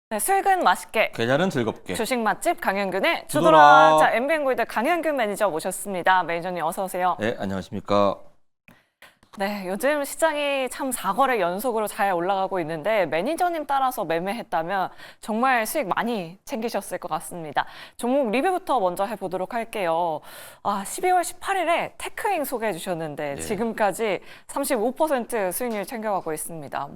네, 수익은 맛있게, 계좌는 즐겁게. 주식 맛집 강현균의 주도라. 주도라. 자, MBN골드 강현균 매니저 모셨습니다. 매니저님 어서 오세요. 네, 안녕하십니까. 네, 요즘 시장이 참 4거래 연속으로 잘 올라가고 있는데 매니저님 따라서 매매했다면 정말 수익 많이 챙기셨을 것 같습니다. 종목 리뷰부터 먼저 해보도록 할게요. 12월 18일에 테크잉 소개해 주셨는데 네. 지금까지 35% 수익률 챙겨가고 있습니다.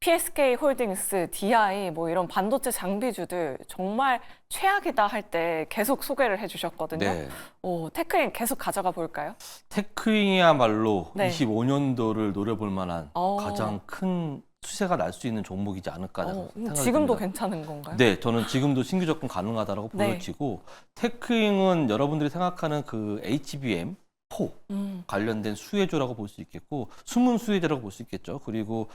PSK 홀딩스, DI 이런 반도체 장비주들 정말 최악이다 할 때 계속 소개를 해주셨거든요. 네. 테크잉 계속 가져가 볼까요? 테크잉이야말로 네. 25년도를 노려볼 만한 어. 가장 큰 수세가 날 수 있는 종목이지 않을까 생각이 지금도 듭니다. 괜찮은 건가요? 네, 저는 지금도 신규 접근 가능하다고 네. 보여지고 테크잉은 여러분들이 생각하는 그 HBM 4 관련된 수혜주라고 볼 수 있겠고 숨은 수혜주라고 볼 수 있겠죠. 그리고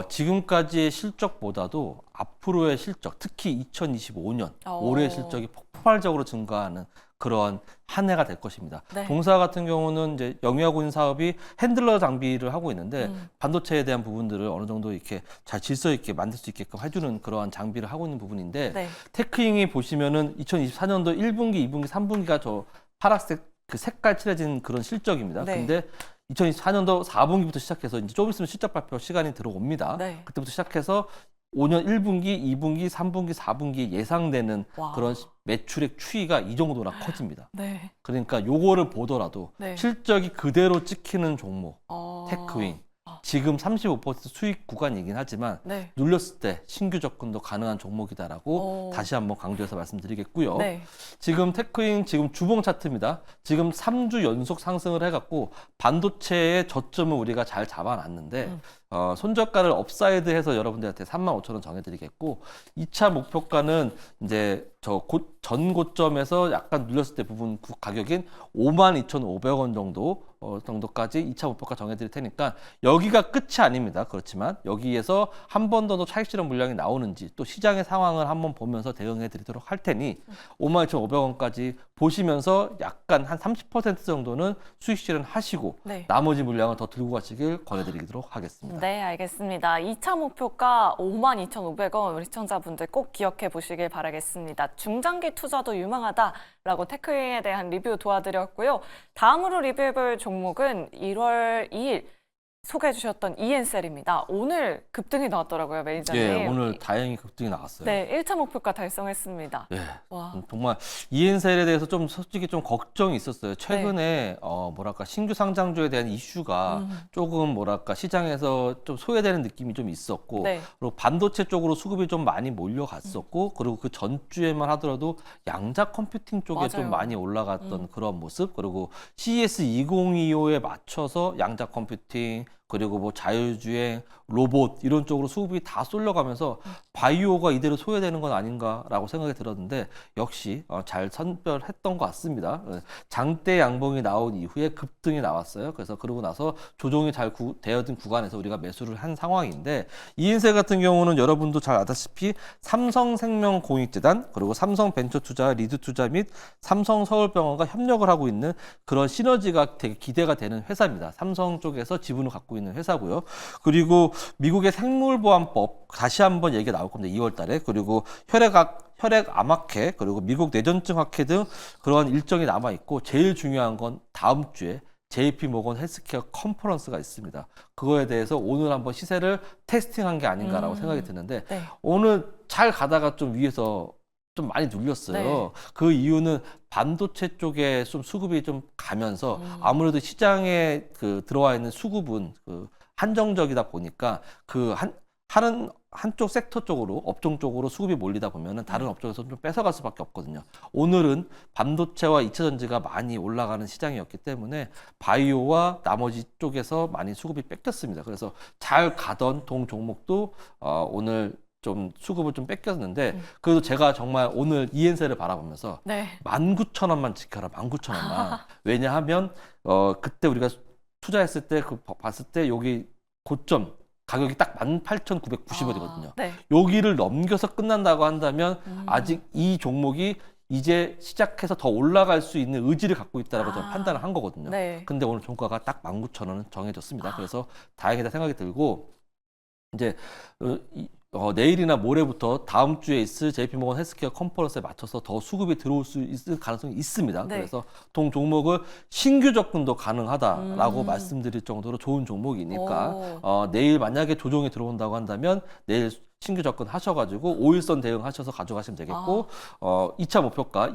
지금까지의 실적보다도 앞으로의 실적, 특히 2025년 올해 실적이 폭발적으로 증가하는 그런 한 해가 될 것입니다. 네. 동사 같은 경우는 이제 영위하고 있는 사업이 핸들러 장비를 하고 있는데 반도체에 대한 부분들을 어느 정도 이렇게 잘 질서 있게 만들 수 있게끔 해주는 그러한 장비를 하고 있는 부분인데 네. 테크잉이 보시면은 2024년도 1분기, 2분기, 3분기가 저 파란색 그 색깔 칠해진 그런 실적입니다. 네. 근데 2024년도 4분기부터 시작해서 이제 조금 있으면 실적 발표 시간이 들어옵니다. 네. 그때부터 시작해서 5년 1분기, 2분기, 3분기, 4분기 예상되는 와. 그런 매출액 추이가 이 정도나 커집니다. 네. 그러니까 요거를 보더라도 네. 실적이 그대로 찍히는 종목, 테크윙. 아. 지금 35% 수익 구간이긴 하지만 네. 눌렸을 때 신규 접근도 가능한 종목이다라고 다시 한번 강조해서 말씀드리겠고요. 네. 지금 테크잉 지금 주봉 차트입니다. 지금 3주 연속 상승을 해갖고 반도체의 저점을 우리가 잘 잡아놨는데 손저가를 업사이드해서 여러분들한테 35,000원 정해드리겠고 2차 목표가는 이제 전 고점에서 약간 눌렸을 때 부분 가격인 52,500원 정도까지 2차 목표가 정해드릴 테니까 여기가 끝이 아닙니다. 그렇지만 여기에서 한 번 더 차익 실현 물량이 나오는지 또 시장의 상황을 한번 보면서 대응해 드리도록 할 테니 52,500원까지 보시면서 약간 한 30% 정도는 수익 실현 하시고 네. 나머지 물량을 더 들고 가시길 권해드리도록 하겠습니다. 네, 알겠습니다. 2차 목표가 52,500원 우리 시청자분들 꼭 기억해 보시길 바라겠습니다. 중장기 투자도 유망하다라고 테크잉에 대한 리뷰 도와드렸고요. 다음으로 리뷰해볼 종목은 1월 2일 소개해 주셨던 이엔셀입니다. 오늘 급등이 나왔더라고요, 매니저님. 예, 오늘 다행히 급등이 나왔어요. 네, 1차 목표가 달성했습니다. 예, 와. 정말 이엔셀에 대해서 좀 솔직히 좀 걱정이 있었어요. 최근에 뭐랄까 신규 상장주에 대한 이슈가 조금 뭐랄까 시장에서 좀 소외되는 느낌이 좀 있었고 네. 그리고 반도체 쪽으로 수급이 좀 많이 몰려갔었고 그리고 그 전주에만 하더라도 양자 컴퓨팅 쪽에 맞아요. 좀 많이 올라갔던 그런 모습 그리고 CES 2025에 맞춰서 양자 컴퓨팅 그리고 뭐 자율주행, 로봇 이런 쪽으로 수급이 다 쏠려가면서 바이오가 이대로 소외되는 건 아닌가라고 생각이 들었는데 역시 잘 선별했던 것 같습니다. 장대 양봉이 나온 이후에 급등이 나왔어요. 그래서 그러고 나서 조정이 잘 되어진 구간에서 우리가 매수를 한 상황인데 이인셀 같은 경우는 여러분도 잘 아다시피 삼성생명 공익재단 그리고 삼성벤처투자, 리드투자 및 삼성서울병원과 협력을 하고 있는 그런 시너지가 되게 기대가 되는 회사입니다. 삼성 쪽에서 지분을 갖고 있는 회사고요. 그리고 미국의 생물보안법 다시 한번 얘기가 나올 겁니다. 2월 달에. 그리고 혈액암학회 그리고 미국 뇌전증 학회 등 그러한 일정이 남아 있고 제일 중요한 건 다음 주에 JP 모건 헬스케어 컨퍼런스가 있습니다. 그거에 대해서 오늘 한번 시세를 테스팅한 게 아닌가라고 생각이 드는데 네. 오늘 잘 가다가 좀 위에서 좀 많이 눌렸어요. 네. 그 이유는 반도체 쪽에 좀 수급이 좀 가면서 아무래도 시장에 들어와 있는 수급은 한정적이다 보니까 한쪽 섹터 쪽으로 업종 쪽으로 수급이 몰리다 보면은 다른 업종에서 좀 뺏어갈 수밖에 없거든요. 오늘은 반도체와 2차 전지가 많이 올라가는 시장이었기 때문에 바이오와 나머지 쪽에서 많이 수급이 뺏겼습니다. 그래서 잘 가던 동 종목도 오늘 좀 수급을 좀 뺏겼는데 그래도 제가 정말 오늘 이엔셀을 바라보면서 네. 19,000원만 지켜라. 19,000원만. 왜냐하면 그때 우리가 투자했을 때 봤을 때 여기 고점 가격이 딱 18,990원이거든요. 네. 여기를 넘겨서 끝난다고 한다면 아직 이 종목이 이제 시작해서 더 올라갈 수 있는 의지를 갖고 있다라고 저는 판단을 한 거거든요. 네. 근데 오늘 종가가 딱 19,000원은 정해졌습니다. 그래서 다행이다 생각이 들고 이제 내일이나 모레부터 다음 주에 있을 JP모건 헬스케어 컨퍼런스에 맞춰서 더 수급이 들어올 수 있을 가능성이 있습니다. 네. 그래서 동 종목을 신규 접근도 가능하다라고 음. 말씀드릴 정도로 좋은 종목이니까 오. 내일 만약에 조정이 들어온다고 한다면 내일 신규 접근 하셔가지고 5일선 대응하셔서 가져가시면 되겠고 2차 목표가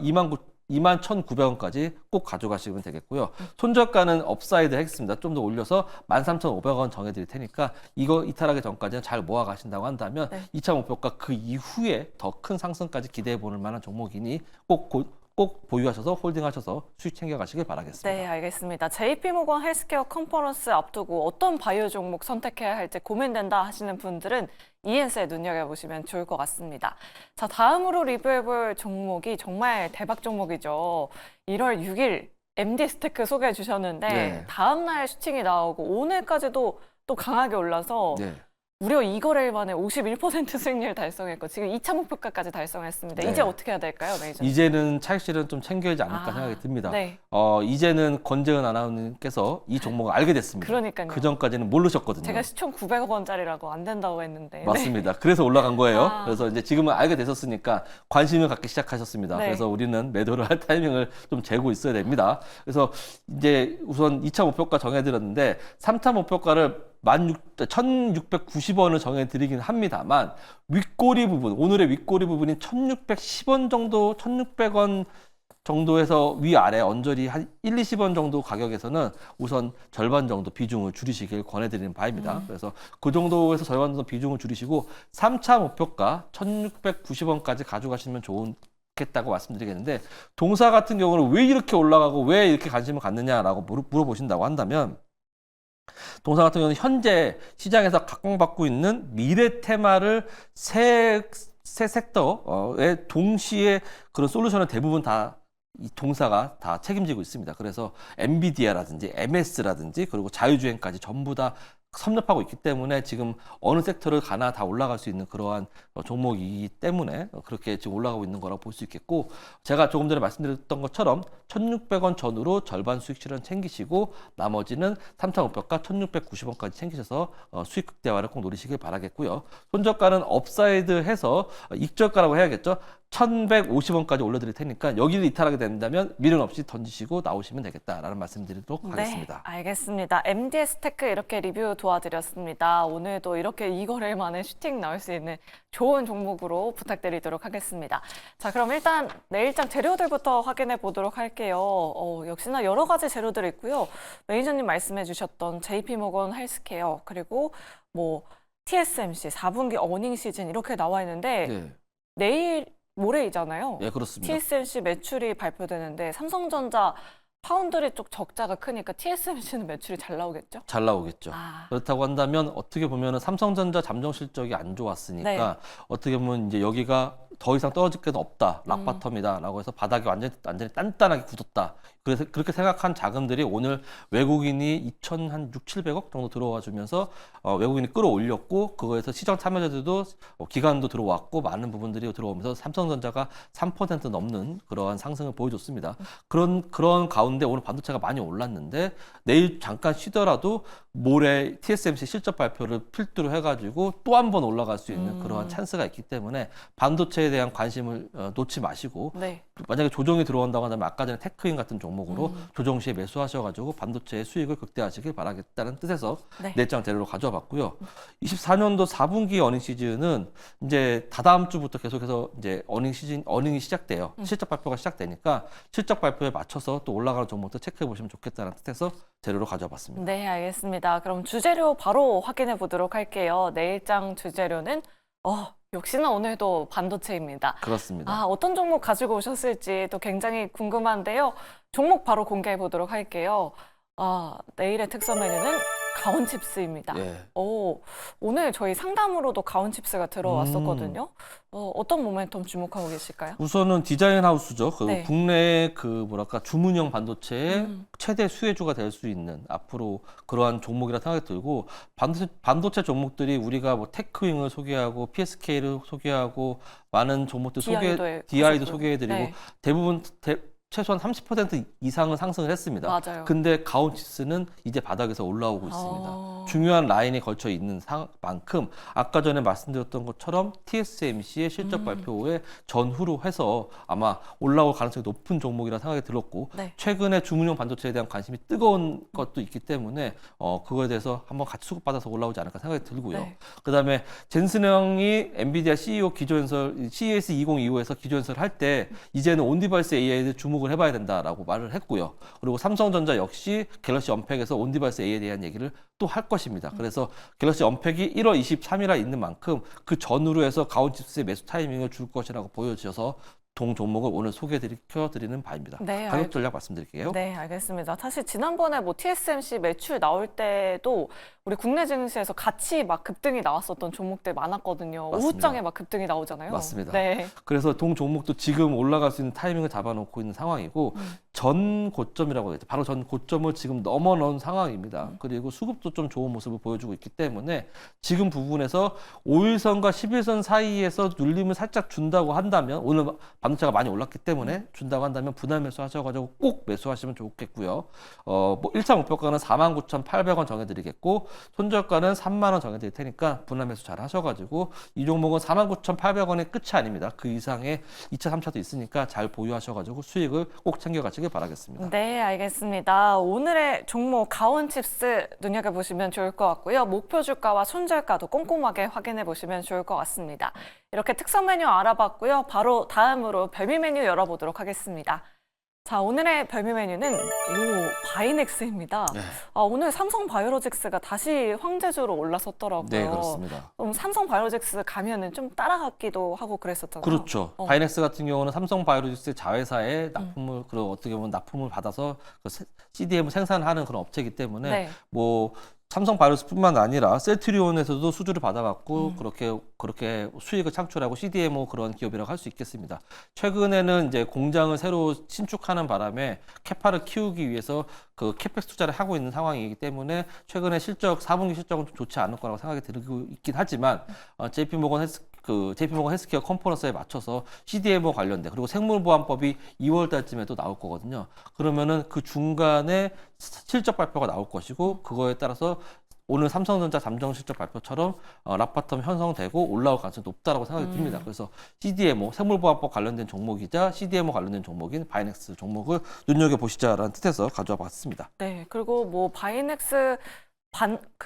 21,900원까지 꼭 가져가시면 되겠고요. 손절가는 업사이드 했습니다. 좀 더 올려서 13,500원 정해드릴 테니까 이거 이탈하기 전까지는 잘 모아 가신다고 한다면 네. 2차 목표가 그 이후에 더 큰 상승까지 기대해 보는 만한 종목이니 꼭 보유하셔서 홀딩하셔서 수익 챙겨가시길 바라겠습니다. 네, 알겠습니다. JP모건 헬스케어 컨퍼런스 앞두고 어떤 바이오 종목 선택해야 할지 고민된다 하시는 분들은 이엔스에 눈여겨보시면 좋을 것 같습니다. 자, 다음으로 리뷰해볼 종목이 정말 대박 종목이죠. 1월 6일 MD스테크 소개해 주셨는데 네. 다음날 슈팅이 나오고 오늘까지도 또 강하게 올라서 네. 무려 2거래일 만에 51% 수익률 달성했고 지금 2차 목표가까지 달성했습니다. 네. 이제 어떻게 해야 될까요, 매니저님? 이제는 차익실은 좀 챙겨야지 않을까 생각이 듭니다. 네, 이제는 권재은 아나운서께서 이 종목을 알게 됐습니다. 그러니까요. 그 전까지는 모르셨거든요. 제가 시총 900원짜리라고 안 된다고 했는데. 맞습니다. 그래서 올라간 거예요. 아. 그래서 이제 지금은 알게 되셨으니까 관심을 갖기 시작하셨습니다. 네. 그래서 우리는 매도를 할 타이밍을 좀 재고 있어야 됩니다. 그래서 이제 우선 2차 목표가 정해드렸는데 3차 목표가를 1,690원을 정해드리긴 합니다만 윗꼬리 부분, 오늘의 윗꼬리 부분이 1,610원 정도, 1,600원 정도에서 위아래 언저리 한 1, 20원 정도 가격에서는 우선 절반 정도 비중을 줄이시길 권해드리는 바입니다. 그래서 그 정도에서 절반 정도 비중을 줄이시고 3차 목표가 1,690원까지 가져가시면 좋겠다고 말씀드리겠는데 동사 같은 경우는 왜 이렇게 올라가고 왜 이렇게 관심을 갖느냐라고 물어보신다고 한다면 동사 같은 경우는 현재 시장에서 각광받고 있는 미래 테마를 세 섹터에 동시에 그런 솔루션을 대부분 다 이 동사가 다 책임지고 있습니다. 그래서 엔비디아라든지 MS라든지 그리고 자율주행까지 전부 다 섭렵하고 있기 때문에 지금 어느 섹터를 가나 다 올라갈 수 있는 그러한 종목이기 때문에 그렇게 지금 올라가고 있는 거라고 볼 수 있겠고 제가 조금 전에 말씀드렸던 것처럼 1,600원 전후로 절반 수익 실현 챙기시고 나머지는 3차 목표가 1,690원까지 챙기셔서 수익 극대화를 꼭 노리시길 바라겠고요. 손절가는 업사이드 해서 익절가라고 해야겠죠. 1,150원까지 올려드릴 테니까 여기를 이탈하게 된다면 미련 없이 던지시고 나오시면 되겠다라는 말씀드리도록 하겠습니다. 네, 알겠습니다. MD스테크 이렇게 리뷰 도와드렸습니다. 오늘도 이렇게 2거래일 만에 슈팅 나올 수 있는 좋은 종목으로 부탁드리도록 하겠습니다. 자, 그럼 일단 내일장 재료들부터 확인해 보도록 할게요. 역시나 여러 가지 재료들이 있고요. 매니저님 말씀해 주셨던 JP모건 헬스케어 그리고 뭐 TSMC 4분기 어닝 시즌 이렇게 나와 있는데 네, 내일 모레이잖아요. 네 그렇습니다. TSMC 매출이 발표되는데 삼성전자 파운드리 쪽 적자가 크니까 TSMC는 매출이 잘 나오겠죠? 잘 나오겠죠. 아, 그렇다고 한다면 어떻게 보면 삼성전자 잠정 실적이 안 좋았으니까 어떻게 보면 이제 여기가 더 이상 떨어질 게 없다, 락바텀이다라고 해서 바닥이 완전히 단단하게 굳었다. 그래서 그렇게 생각한 자금들이 오늘 외국인이 2,600~700억 정도 들어와 주면서 외국인이 끌어올렸고 그거에서 시장 참여자들도 기관도 들어왔고 많은 부분들이 들어오면서 삼성전자가 3% 넘는 그러한 상승을 보여줬습니다. 그런 가운데 오늘 반도체가 많이 올랐는데 내일 잠깐 쉬더라도 모레 TSMC 실적 발표를 필두로 해가지고 또 한 번 올라갈 수 있는 그러한 찬스가 있기 때문에 반도체에 대한 관심을 놓지 마시고 네. 만약에 조정이 들어온다고 한다면 아까 전에 테크인 같은 종목으로 조정 시에 매수하셔가지고 반도체의 수익을 극대화하시길 바라겠다는 뜻에서 네. 내장 재료로 가져와 봤고요. 24년도 4분기 어닝 시즌은 이제 다다음 주부터 계속해서 이제 어닝이 시작돼요. 실적 발표가 시작되니까 실적 발표에 맞춰서 또 올라가는 종목도 체크해 보시면 좋겠다는 뜻에서 재료로 가져와 봤습니다. 네, 알겠습니다. 그럼 주재료 바로 확인해 보도록 할게요. 내일장 주재료는 역시나 오늘도 반도체입니다. 그렇습니다. 아, 어떤 종목 가지고 오셨을지 또 굉장히 궁금한데요. 종목 바로 공개해 보도록 할게요. 내일의 특선 메뉴는 가온칩스입니다. 예. 오늘 저희 상담으로도 가온칩스가 들어왔었거든요. 어떤 모멘텀 주목하고 계실까요? 우선은 디자인 하우스죠. 네. 국내의 주문형 반도체의 최대 수혜주가 될 수 있는 앞으로 그러한 종목이라 생각이 들고 반도체 종목들이 우리가 뭐 테크윙을 소개하고 PSK를 소개하고 많은 종목들 DI도 DI도 하셨고요. 소개해드리고 네. 대부분 최소한 30% 이상은 상승을 했습니다. 맞아요. 근데 가온칩스는 이제 바닥에서 올라오고 있습니다. 중요한 라인에 걸쳐 있는 만큼 아까 전에 말씀드렸던 것처럼 TSMC의 실적 발표 후에 전후로 해서 아마 올라올 가능성이 높은 종목이라 생각이 들었고 네. 최근에 주문용 반도체에 대한 관심이 뜨거운 것도 있기 때문에 그거에 대해서 한번 같이 수급받아서 올라오지 않을까 생각이 들고요. 네. 그다음에 젠슨 형이 엔비디아 CEO 기조연설 CES 2025에서 기조연설 할 때 이제는 온디바이스 AI에 주목을 해봐야 된다라고 말을 했고요. 그리고 삼성전자 역시 갤럭시 언팩에서 온디바이스 AI에 대한 얘기를 또 할 것입니다. 그래서 갤럭시 언팩이 1월 23일에 있는 만큼 그 전후로 해서 가온칩스의 매수 타이밍을 줄 것이라고 보여져서 동 종목을 오늘 소개해드리는 바입니다. 네, 가격 전략 말씀드릴게요. 네, 알겠습니다. 사실 지난번에 뭐 TSMC 매출 나올 때도 우리 국내 증시에서 같이 막 급등이 나왔었던 종목들 많았거든요. 맞습니다. 오후장에 막 급등이 나오잖아요. 맞습니다. 네. 그래서 동 종목도 지금 올라갈 수 있는 타이밍을 잡아놓고 있는 상황이고 전 고점이라고 했죠. 바로 전 고점을 지금 넘어놓은 상황입니다. 그리고 수급도 좀 좋은 모습을 보여주고 있기 때문에 지금 부분에서 5일선과 10일선 사이에서 눌림을 살짝 준다고 한다면 오늘 반도체가 많이 올랐기 때문에 준다고 한다면 분할 매수하셔가지고 꼭 매수하시면 좋겠고요. 뭐 1차 목표가는 49,800원 정해드리겠고 손절가는 3만 원 정해드릴 테니까 분할 매수 잘 하셔가지고 이 종목은 49,800원의 끝이 아닙니다. 그 이상의 2차, 3차도 있으니까 잘 보유하셔가지고 수익을 꼭 챙겨가시길 바라겠습니다. 네, 알겠습니다. 오늘의 종목 가온칩스 눈여겨보시면 좋을 것 같고요. 목표 주가와 손절가도 꼼꼼하게 확인해 보시면 좋을 것 같습니다. 이렇게 특선 메뉴 알아봤고요. 바로 다음으로 별미 메뉴 열어보도록 하겠습니다. 자, 오늘의 별미 메뉴는 바이넥스입니다. 네. 오늘 삼성 바이오로직스가 다시 황제주로 올라섰더라고요. 네, 그렇습니다. 삼성 바이오로직스 가면은 좀 따라갔기도 하고 그랬었잖아요. 그렇죠. 바이넥스 같은 경우는 삼성 바이오로직스 자회사에 납품을 그리고 어떻게 보면 납품을 받아서 그 CDM을 생산하는 그런 업체이기 때문에 네. 뭐 삼성 바이오로직스뿐만 아니라 셀트리온에서도 수주를 받아갖고 그렇게 수익을 창출하고 CDMO 그런 기업이라고 할 수 있겠습니다. 최근에는 이제 공장을 새로 신축하는 바람에 캐파를 키우기 위해서 그 캐펙스 투자를 하고 있는 상황이기 때문에 최근에 4분기 실적은 좀 좋지 않을 거라고 생각이 들고 있긴 하지만 JP모건 헬스케어 컨퍼런스에 맞춰서 CDMO 관련된 그리고 생물보안법이 2월 달쯤에도 나올 거거든요. 그러면은 그 중간에 실적 발표가 나올 것이고 그거에 따라서 오늘 삼성전자 잠정 실적 발표처럼 라파텀 형성되고 올라올 가능성이 높다라고 생각이 듭니다. 그래서 CDMO 생물보안법 관련된 종목이자 CDMO 관련된 종목인 바이넥스 종목을 눈여겨보시자라는 뜻에서 가져와 봤습니다. 네, 그리고 뭐 바이넥스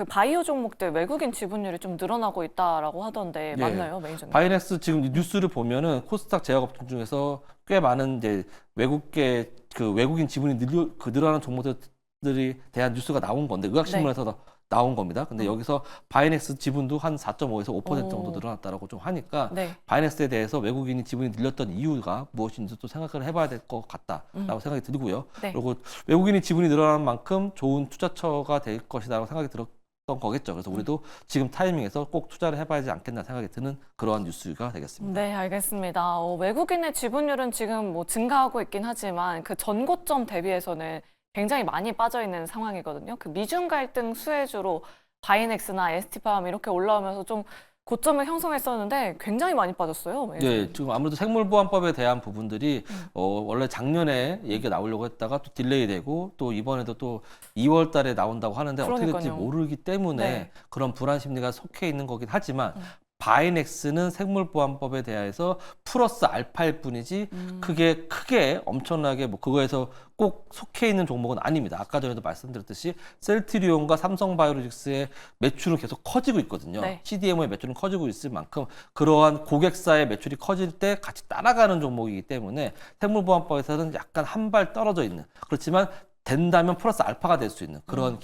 바이오 종목들 외국인 지분율이 좀 늘어나고 있다라고 하던데 예. 맞나요, 매니저님? 바이넥스 지금 뉴스를 보면은 코스닥 제약업종 중에서 꽤 많은 이제 외국인 지분이 늘어나는 종목들이 대한 뉴스가 나온 건데 의학신문에서 나온 겁니다. 근데 여기서 바이넥스 지분도 한 4.5에서 5% 정도 늘어났다라고 좀 하니까 네. 바이넥스에 대해서 외국인이 지분이 늘렸던 이유가 무엇인지 또 생각을 해봐야 될 것 같다라고 생각이 들고요. 네. 그리고 외국인이 지분이 늘어나는 만큼 좋은 투자처가 될 것이다라고 생각이 들었던 거겠죠. 그래서 우리도 지금 타이밍에서 꼭 투자를 해봐야 하지 않겠나 생각이 드는 그러한 뉴스가 되겠습니다. 네, 알겠습니다. 외국인의 지분율은 지금 뭐 증가하고 있긴 하지만 그 전고점 대비해서는 굉장히 많이 빠져 있는 상황이거든요. 그 미중 갈등 수혜주로 바이넥스나 ST팜 이렇게 올라오면서 좀 고점을 형성했었는데 굉장히 많이 빠졌어요. 네, 지금 아무래도 생물보안법에 대한 부분들이 원래 작년에 얘기가 나오려고 했다가 또 딜레이되고 또 이번에도 또 2월 달에 나온다고 하는데 어떻게 될지 그러니까요. 모르기 때문에 네. 그런 불안 심리가 속해 있는 거긴 하지만 바이넥스는 생물보안법에 대해서 플러스 알파일 뿐이지 크게 엄청나게 뭐 그거에서 꼭 속해 있는 종목은 아닙니다. 아까 전에도 말씀드렸듯이 셀트리온과 삼성바이오로직스의 매출은 계속 커지고 있거든요. 네. CDMO의 매출은 커지고 있을 만큼 그러한 고객사의 매출이 커질 때 같이 따라가는 종목이기 때문에 생물보안법에서는 약간 한 발 떨어져 있는 그렇지만 된다면 플러스 알파가 될 수 있는 그런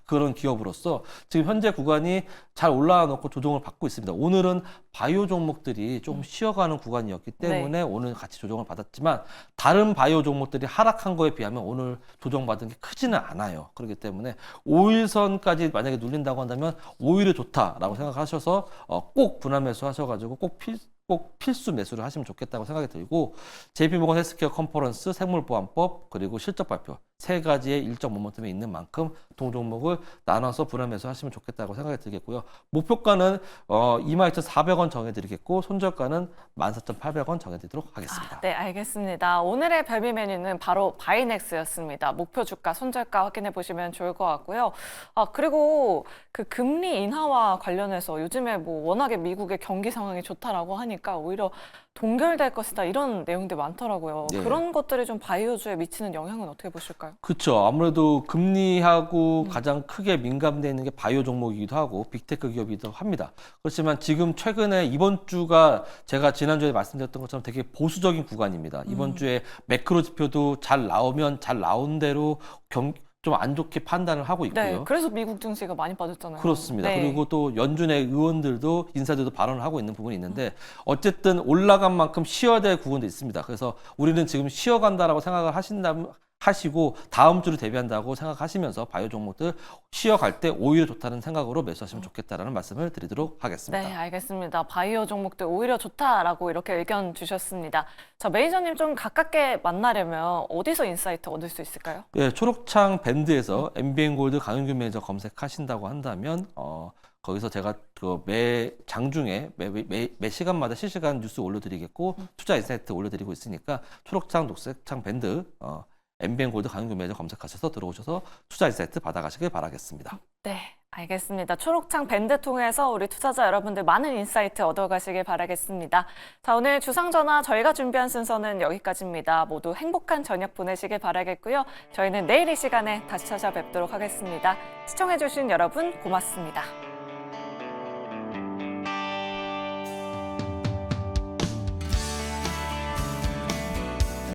그런 기업으로서 지금 현재 구간이 잘 올라와 놓고 조정을 받고 있습니다. 오늘은 바이오 종목들이 조금 쉬어가는 구간이었기 때문에 오늘 같이 조정을 받았지만 다른 바이오 종목들이 하락한 거에 비하면 오늘 조정받은 게 크지는 않아요. 그렇기 때문에 5일선까지 만약에 눌린다고 한다면 오히려 좋다라고 생각하셔서 꼭 분할 매수 하셔가지고 꼭 필수 매수를 하시면 좋겠다고 생각이 들고 JP모건 헬스케어 컨퍼런스 생물보안법 그리고 실적 발표 세 가지의 일정 모멘텀이 있는 만큼 동종목을 나눠서 분할 매수하시면 좋겠다고 생각이 들겠고요. 목표가는 22,400원 정해드리겠고 손절가는 14,800원 정해드리도록 하겠습니다. 네, 알겠습니다. 오늘의 별미 메뉴는 바로 바이넥스였습니다. 목표 주가, 손절가 확인해 보시면 좋을 것 같고요. 그리고 그 금리 인하와 관련해서 요즘에 뭐 워낙에 미국의 경기 상황이 좋다라고 하니까 오히려 동결될 것이다 이런 내용들 많더라고요. 네. 그런 것들이 좀 바이오주에 미치는 영향은 어떻게 보실까요? 그렇죠. 아무래도 금리하고 가장 크게 민감되어 있는 게 바이오 종목이기도 하고 빅테크 기업이기도 합니다. 그렇지만 지금 최근에 이번 주가 제가 지난주에 말씀드렸던 것처럼 되게 보수적인 구간입니다. 이번 주에 매크로 지표도 잘 나오면 잘 나온 대로 좀 안 좋게 판단을 하고 있고요. 네, 그래서 미국 증시가 많이 빠졌잖아요. 그렇습니다. 네. 그리고 또 연준의 의원들도 인사들도 발언을 하고 있는 부분이 있는데 어쨌든 올라간 만큼 쉬어야 될 부분도 있습니다. 그래서 우리는 지금 쉬어간다라고 생각을 하시고 다음 주를 대비한다고 생각하시면서 바이오 종목들 쉬어갈 때 오히려 좋다는 생각으로 매수하시면 좋겠다라는 말씀을 드리도록 하겠습니다. 네, 알겠습니다. 바이오 종목들 오히려 좋다라고 이렇게 의견 주셨습니다. 자, 매니저님 좀 가깝게 만나려면 어디서 인사이트 얻을 수 있을까요? 예, 초록창 밴드에서 MBN 골드 강윤규 매니저 검색하신다고 한다면 거기서 제가 그 매 장중에 매 시간마다 실시간 뉴스 올려드리겠고 투자 인사이트 올려드리고 있으니까 초록창 녹색창 밴드 MBN 골드 강윤규 매니저 검색하셔서 들어오셔서 투자 인사이트 받아가시길 바라겠습니다. 네, 알겠습니다. 초록창 밴드 통해서 우리 투자자 여러분들 많은 인사이트 얻어가시길 바라겠습니다. 자, 오늘 주상전화 저희가 준비한 순서는 여기까지입니다. 모두 행복한 저녁 보내시길 바라겠고요. 저희는 내일 이 시간에 다시 찾아뵙도록 하겠습니다. 시청해주신 여러분 고맙습니다.